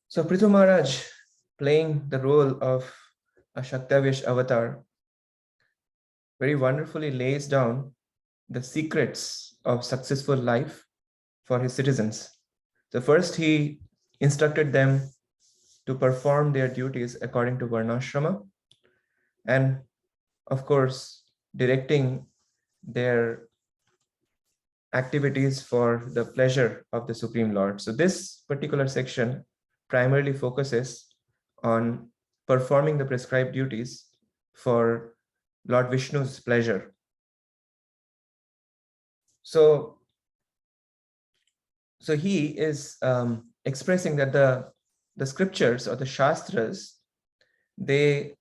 So Pṛthu Maharaj, playing the role of a Shaktavish avatar, very wonderfully lays down the secrets of successful life for his citizens. So first he instructed them to perform their duties according to Varnashrama, and of course directing their activities for the pleasure of the Supreme Lord. So this particular section primarily focuses on performing the prescribed duties for Lord Vishnu's pleasure. So he is expressing that the scriptures or the shastras, they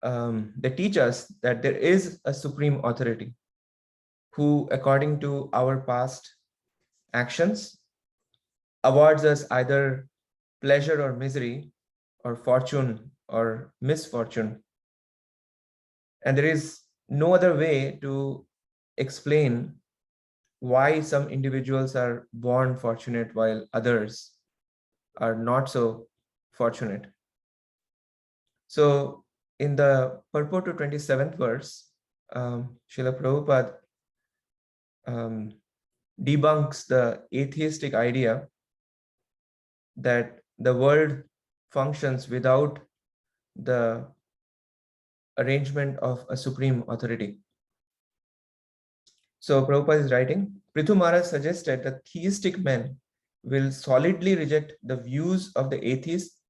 teach us that there is a supreme authority who, according to our past actions, awards us either pleasure or misery, or fortune or misfortune. And there is no other way to explain why some individuals are born fortunate while others are not so fortunate. So in the purport to 27th verse, Srila Prabhupada debunks the atheistic idea that the world functions without the arrangement of a supreme authority. So Prabhupada is writing, Pṛthu Maharaj suggested that theistic men will solidly reject the views of the atheists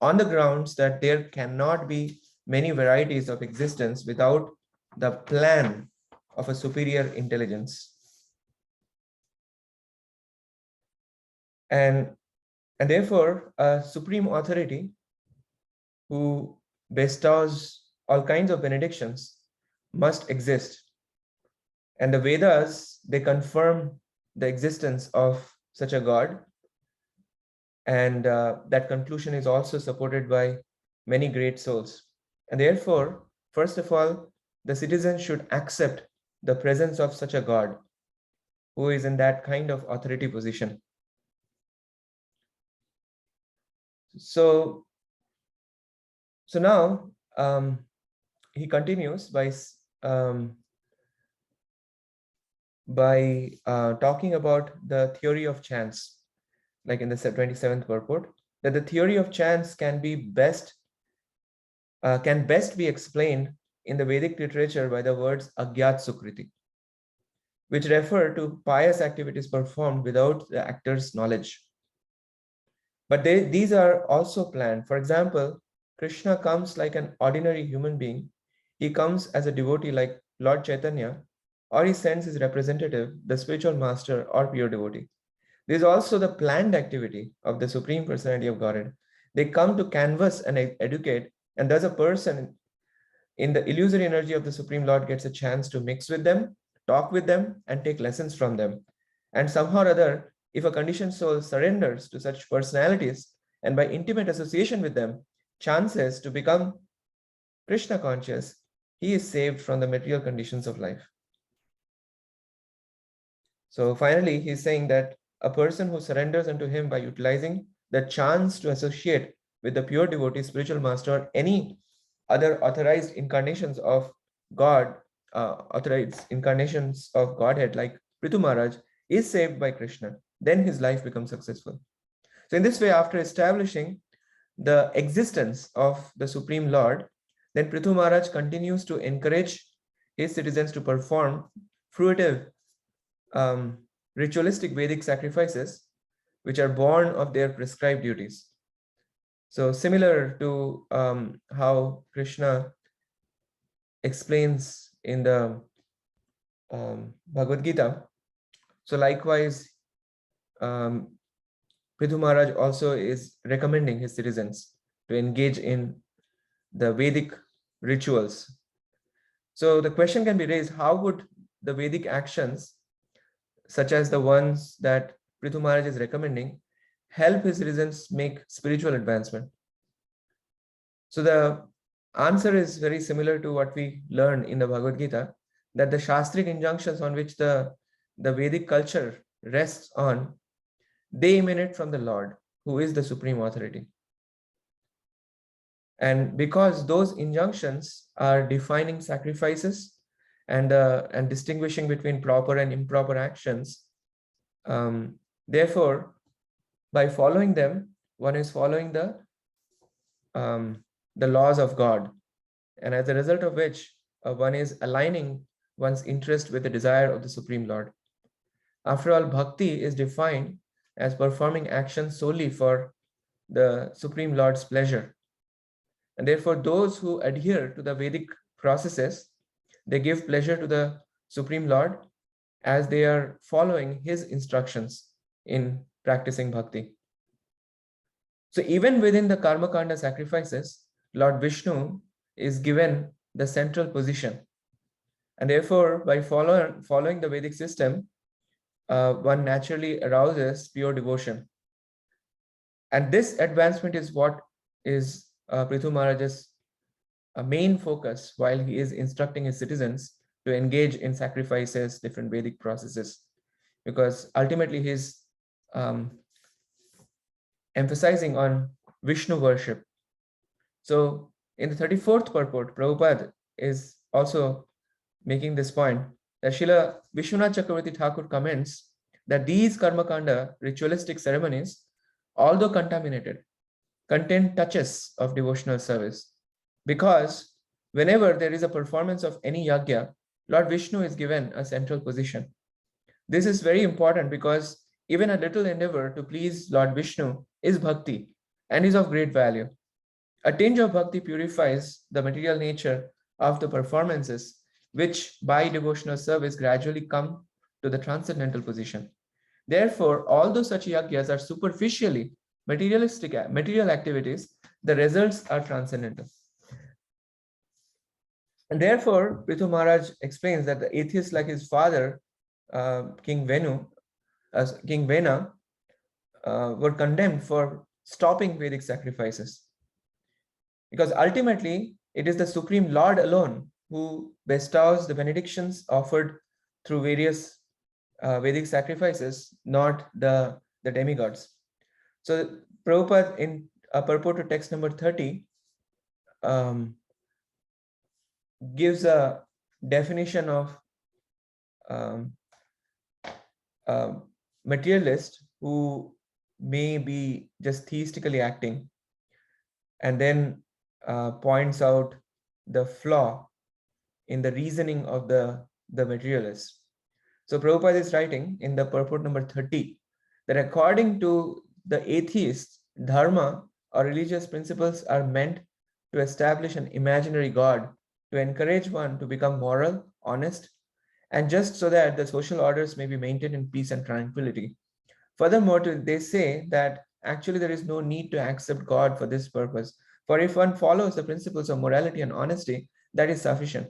on the grounds that there cannot be many varieties of existence without the plan of a superior intelligence. And therefore, a supreme authority who bestows all kinds of benedictions must exist. And the Vedas, they confirm the existence of such a God. And that conclusion is also supported by many great souls. And therefore, first of all, the citizens should accept the presence of such a God who is in that kind of authority position. So now he continues by talking about the theory of chance, like in the 27th purport, that the theory of chance can best be explained in the Vedic literature by the words agyat sukriti, which refer to pious activities performed without the actor's knowledge. But these are also planned. For example, Krishna comes like an ordinary human being. He comes as a devotee like Lord Chaitanya, or he sends his representative, the spiritual master or pure devotee. There is also the planned activity of the Supreme Personality of Godhead. They come to canvas and educate, and thus a person in the illusory energy of the Supreme Lord gets a chance to mix with them, talk with them, and take lessons from them. And somehow or other, if a conditioned soul surrenders to such personalities and by intimate association with them, chances to become Krishna conscious, he is saved from the material conditions of life. So finally, he's saying that a person who surrenders unto him by utilizing the chance to associate with the pure devotee, spiritual master, or any other authorized incarnations of God, authorized incarnations of Godhead like Pṛthu Maharaj, is saved by Krishna. Then his life becomes successful. So in this way, after establishing the existence of the Supreme Lord, then Pṛthu Maharaj continues to encourage his citizens to perform fruitive ritualistic Vedic sacrifices, which are born of their prescribed duties. So similar to how Krishna explains in the Bhagavad Gita, so likewise, Pṛthu Maharaj also is recommending his citizens to engage in the Vedic rituals. So the question can be raised, how would the Vedic actions, such as the ones that Pṛthu Maharaj is recommending, help his citizens make spiritual advancement? So the answer is very similar to what we learned in the Bhagavad Gita, that the Shastric injunctions on which the Vedic culture rests on, they emanate from the Lord. who is the supreme authority. And because those injunctions are defining sacrifices and distinguishing between proper and improper actions, therefore, by following them, one is following the laws of God, and as a result of which, one is aligning one's interest with the desire of the Supreme Lord. After all, bhakti is defined as performing actions solely for the Supreme Lord's pleasure. And therefore, those who adhere to the Vedic processes, they give pleasure to the Supreme Lord as they are following his instructions in practicing bhakti. So even within the Karma Kanda sacrifices, Lord Vishnu is given the central position. And therefore, by following the Vedic system, one naturally arouses pure devotion. And this advancement is what is Pṛthu Mahārāja's main focus while he is instructing his citizens to engage in sacrifices, different Vedic processes, because ultimately he's emphasizing on Vishnu worship. So in the 34th purport, Prabhupada is also making this point that Srila Vishwanath Chakravarti Thakur comments that these Karmakanda ritualistic ceremonies, although contaminated, contain touches of devotional service, because whenever there is a performance of any yajna, Lord Vishnu is given a central position. This is very important because even a little endeavor to please Lord Vishnu is bhakti and is of great value. A tinge of bhakti purifies the material nature of the performances, which by devotional service gradually come to the transcendental position. Therefore, although such yajnas are superficially material activities, the results are transcendental. And therefore, Pṛthu Maharaj explains that the atheists like his father, King Vena, were condemned for stopping Vedic sacrifices. Because ultimately, it is the Supreme Lord alone who bestows the benedictions offered through various Vedic sacrifices, not the demigods. So Prabhupada in purport to text number 30 gives a definition of materialist who may be just theistically acting, and then points out the flaw in the reasoning of the materialist. So Prabhupada is writing in the purport number 30 that according to the atheists, dharma or religious principles are meant to establish an imaginary God, to encourage one to become moral, honest, and just so that the social orders may be maintained in peace and tranquility. Furthermore, they say that actually there is no need to accept God for this purpose, for if one follows the principles of morality and honesty, that is sufficient.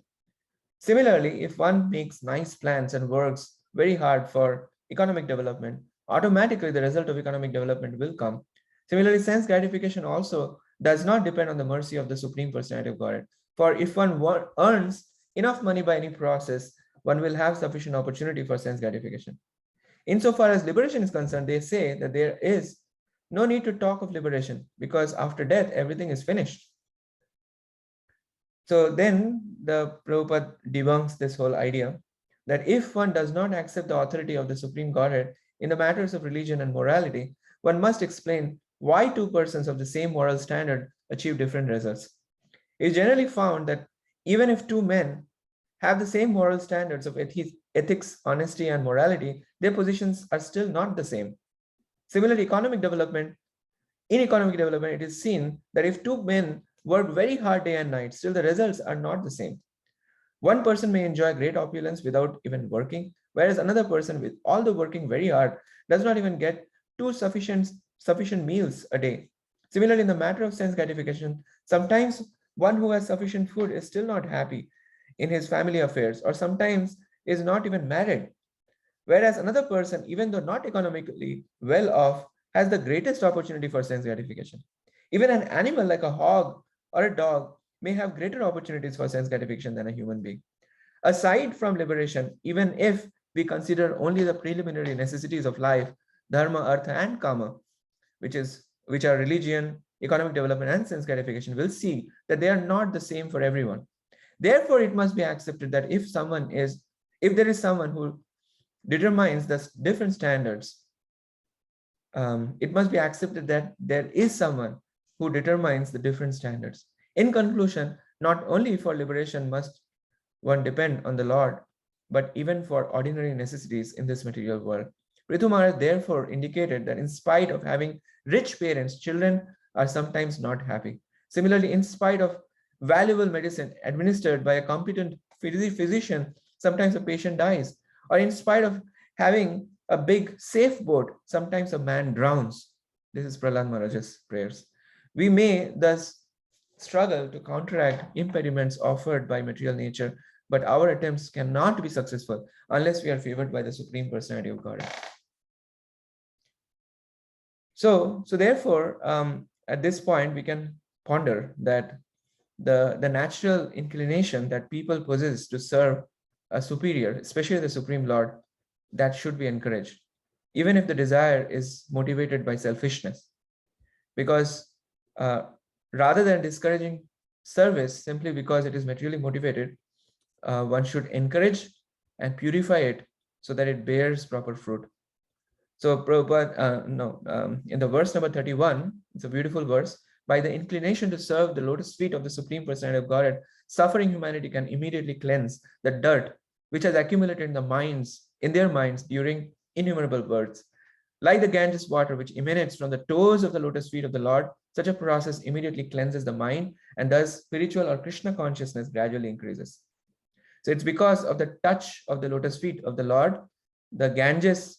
Similarly, if one makes nice plans and works very hard for economic development, automatically the result of economic development will come. Similarly, sense gratification also does not depend on the mercy of the Supreme Personality of Godhead. For if one earns enough money by any process, one will have sufficient opportunity for sense gratification. Insofar as liberation is concerned, they say that there is no need to talk of liberation because after death, everything is finished. So then the Prabhupada debunks this whole idea that if one does not accept the authority of the Supreme Godhead in the matters of religion and morality, one must explain why two persons of the same moral standard achieve different results. It is generally found that even if two men have the same moral standards of ethics, honesty, and morality, their positions are still not the same. Similarly, in economic development, it is seen that if two men work very hard day and night, still the results are not the same. One person may enjoy great opulence without even working, whereas another person, with all the working very hard, does not even get two sufficient meals a day. Similarly, in the matter of sense gratification, sometimes one who has sufficient food is still not happy in his family affairs, or sometimes is not even married. Whereas another person, even though not economically well off, has the greatest opportunity for sense gratification. Even an animal like a hog or a dog may have greater opportunities for sense gratification than a human being. Aside from liberation, even if we consider only the preliminary necessities of life, dharma, artha, and kama, which are religion, economic development, and sense gratification, will see that they are not the same for everyone. Therefore, it must be accepted that if there is someone who determines the different standards, it must be accepted that there is someone who determines the different standards. In conclusion, not only for liberation must one depend on the Lord, but even for ordinary necessities in this material world. Pṛthu Mahārāja therefore indicated that in spite of having rich parents, children are sometimes not happy. Similarly, in spite of valuable medicine administered by a competent physician, sometimes a patient dies. Or in spite of having a big safe boat, sometimes a man drowns. This is Prahlad Mahārāja's prayers. We may thus struggle to counteract impediments offered by material nature, but our attempts cannot be successful unless we are favored by the Supreme Personality of Godhead. So therefore, at this point, we can ponder that the natural inclination that people possess to serve a superior, especially the Supreme Lord, that should be encouraged, even if the desire is motivated by selfishness. Because rather than discouraging service simply because it is materially motivated, one should encourage and purify it so that it bears proper fruit. So Prabhupada, in the verse number 31, it's a beautiful verse. By the inclination to serve the lotus feet of the Supreme Personality of Godhead, suffering humanity can immediately cleanse the dirt which has accumulated in their minds during innumerable births. Like the Ganges water which emanates from the toes of the lotus feet of the Lord, such a process immediately cleanses the mind, and thus spiritual or Krishna consciousness gradually increases. So it's because of the touch of the lotus feet of the Lord, the Ganges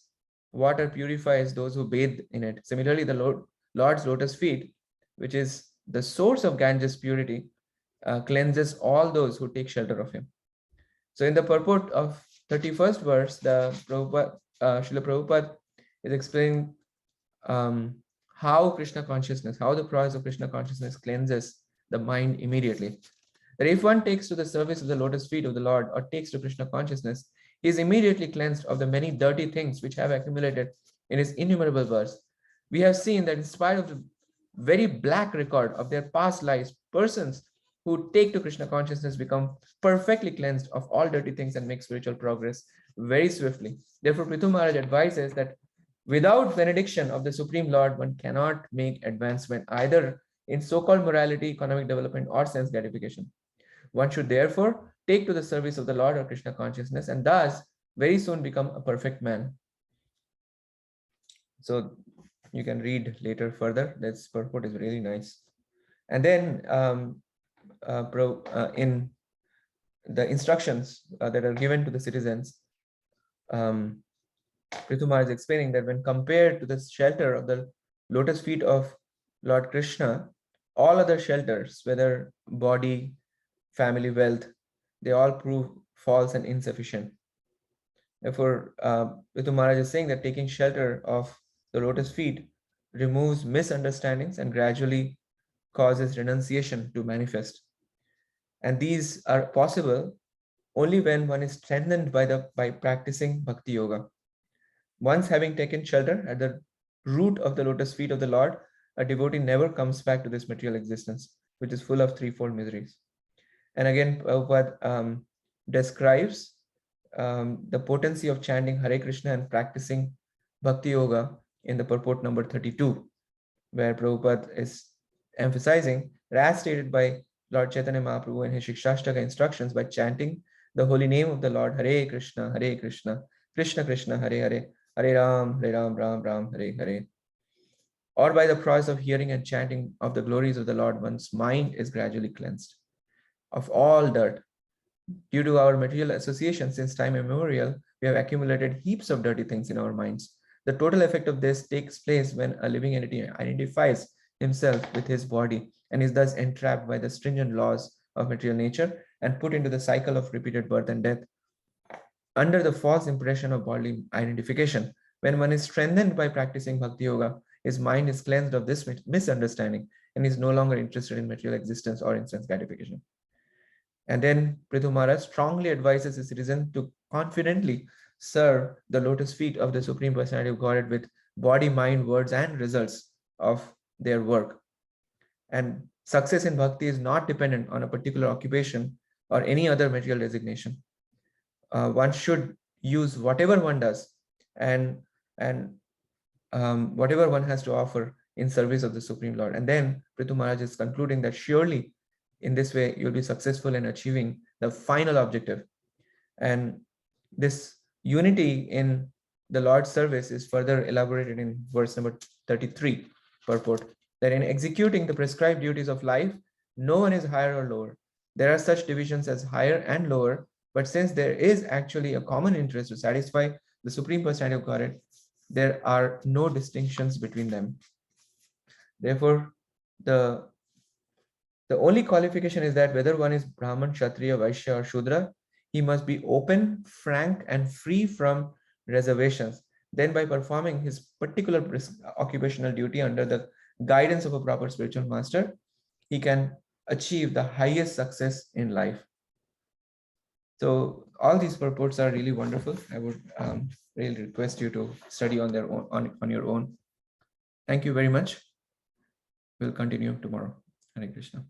water purifies those who bathe in it. Similarly, the Lord's lotus feet, which is the source of Ganges purity, cleanses all those who take shelter of him. So in the purport of 31st verse, Srila Prabhupada is explaining how Krishna consciousness, how the process of Krishna consciousness cleanses the mind immediately. That if one takes to the service of the lotus feet of the Lord or takes to Krishna consciousness, he is immediately cleansed of the many dirty things which have accumulated in his innumerable births. We have seen that in spite of the very black record of their past lives, persons who take to Krishna consciousness become perfectly cleansed of all dirty things and make spiritual progress very swiftly. Therefore, Pṛthu Mahārāja advises that without benediction of the Supreme Lord, one cannot make advancement either in so-called morality, economic development, or sense gratification. One should therefore take to the service of the Lord or Krishna consciousness and thus very soon become a perfect man. So you can read later further. This purport is really nice. And then in the instructions that are given to the citizens, Pṛthu Mahārāja is explaining that when compared to the shelter of the lotus feet of Lord Krishna, all other shelters, whether body, family, wealth, they all prove false and insufficient. Therefore, Pṛthu Mahārāja is saying that taking shelter of the lotus feet removes misunderstandings and gradually causes renunciation to manifest. And these are possible only when one is strengthened by practicing bhakti yoga. Once having taken shelter at the root of the lotus feet of the Lord, a devotee never comes back to this material existence, which is full of threefold miseries. And again, Prabhupada describes the potency of chanting Hare Krishna and practicing bhakti yoga in the purport number 32, where Prabhupada is emphasizing that as stated by Lord Chaitanya Mahaprabhu in his Shikshashtaka instructions, by chanting the holy name of the Lord, Hare Krishna, Krishna Krishna, Hare Hare, Hare Ram, Ram Ram, Hare Hare, or by the process of hearing and chanting of the glories of the Lord, one's mind is gradually cleansed of all dirt. Due to our material association since time immemorial, we have accumulated heaps of dirty things in our minds. The total effect of this takes place when a living entity identifies himself with his body and is thus entrapped by the stringent laws of material nature and put into the cycle of repeated birth and death. Under the false impression of bodily identification, when one is strengthened by practicing bhakti yoga, his mind is cleansed of this misunderstanding and is no longer interested in material existence or in sense gratification. And then Pṛthu Mahārāja strongly advises his citizen to confidently serve the lotus feet of the Supreme Personality of Godhead with body, mind, words, and results of their work. And success in bhakti is not dependent on a particular occupation or any other material designation. One should use whatever one does and whatever one has to offer in service of the Supreme Lord. And then Pṛthu Maharaj is concluding that surely in this way you'll be successful in achieving the final objective. And this unity in the Lord's service is further elaborated in verse number 33 purport, that in executing the prescribed duties of life, no one is higher or lower. There are such divisions as higher and lower, but since there is actually a common interest to satisfy the Supreme Personality of Godhead, there are no distinctions between them. Therefore, the only qualification is that whether one is Brahman, Kshatriya, Vaishya, or Shudra, he must be open, frank, and free from reservations. Then by performing his particular occupational duty under the guidance of a proper spiritual master, he can achieve the highest success in life. So all these purports are really wonderful. I would really request you to study on their own, on your own. Thank you very much. We'll continue tomorrow. Hare Krishna.